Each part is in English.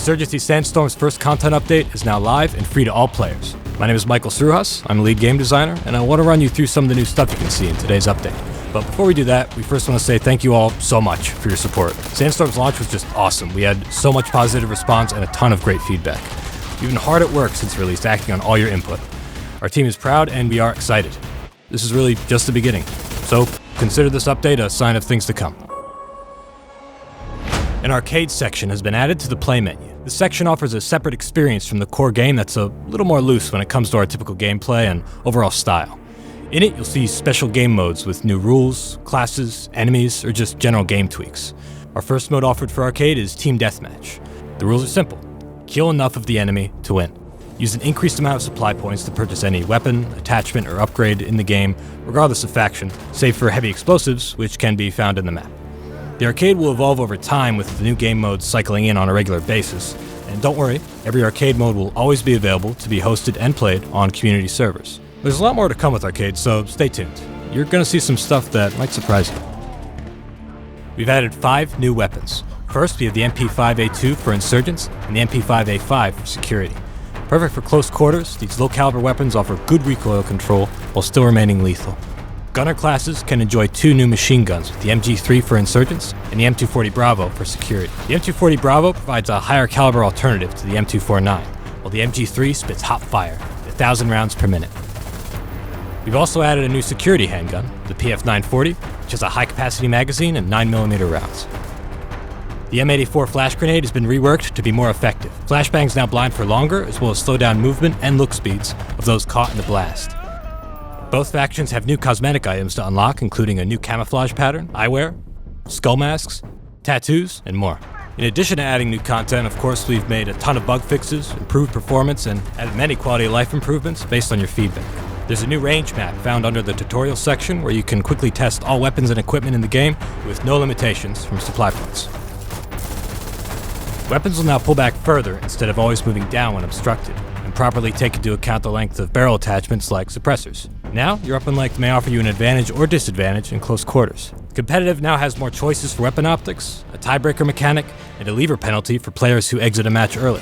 Insurgency Sandstorm's first content update is now live and free to all players. My name is Michael Sruhas, I'm a lead game designer, and I want to run you through some of the new stuff you can see in today's update. But before we do that, we first want to say thank you all so much for your support. Sandstorm's launch was just awesome. We had so much positive response and a ton of great feedback. We've been hard at work since release, acting on all your input. Our team is proud and we are excited. This is really just the beginning, so consider this update a sign of things to come. An arcade section has been added to the play menu. This section offers a separate experience from the core game that's a little more loose when it comes to our typical gameplay and overall style. In it, you'll see special game modes with new rules, classes, enemies, or just general game tweaks. Our first mode offered for arcade is Team Deathmatch. The rules are simple. Kill enough of the enemy to win. Use an increased amount of supply points to purchase any weapon, attachment, or upgrade in the game, regardless of faction, save for heavy explosives, which can be found in the map. The arcade will evolve over time with the new game modes cycling in on a regular basis, and don't worry, every arcade mode will always be available to be hosted and played on community servers. There's a lot more to come with arcade, so stay tuned. You're going to see some stuff that might surprise you. We've added 5 new weapons. First, we have the MP5A2 for insurgents and the MP5A5 for security. Perfect for close quarters, these low-caliber weapons offer good recoil control while still remaining lethal. Gunner classes can enjoy 2 new machine guns with the MG3 for insurgents and the M240 Bravo for security. The M240 Bravo provides a higher caliber alternative to the M249, while the MG3 spits hot fire, 1,000 rounds per minute. We've also added a new security handgun, the PF940, which has a high-capacity magazine and 9mm rounds. The M84 flash grenade has been reworked to be more effective. Flashbangs now blind for longer, as well as slow down movement and look speeds of those caught in the blast. Both factions have new cosmetic items to unlock, including a new camouflage pattern, eyewear, skull masks, tattoos, and more. In addition to adding new content, of course, we've made a ton of bug fixes, improved performance, and added many quality of life improvements based on your feedback. There's a new range map found under the tutorial section where you can quickly test all weapons and equipment in the game with no limitations from supply points. Weapons will now pull back further instead of always moving down when obstructed, and properly take into account the length of barrel attachments like suppressors. Now, your weapon length may offer you an advantage or disadvantage in close quarters. Competitive now has more choices for weapon optics, a tiebreaker mechanic, and a lever penalty for players who exit a match early.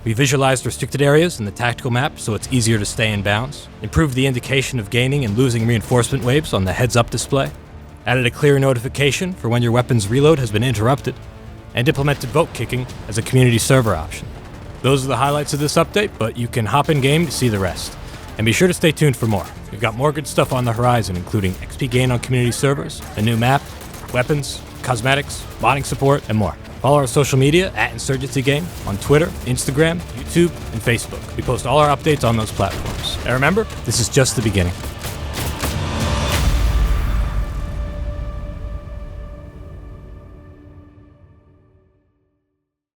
We visualized restricted areas in the tactical map so it's easier to stay in bounds, improved the indication of gaining and losing reinforcement waves on the heads-up display, added a clear notification for when your weapon's reload has been interrupted, and implemented vote kicking as a community server option. Those are the highlights of this update, but you can hop in game to see the rest. And be sure to stay tuned for more. We've got more good stuff on the horizon, including XP gain on community servers, a new map, weapons, cosmetics, modding support, and more. Follow our social media at Insurgency Game on Twitter, Instagram, YouTube, and Facebook. We post all our updates on those platforms. And remember, this is just the beginning.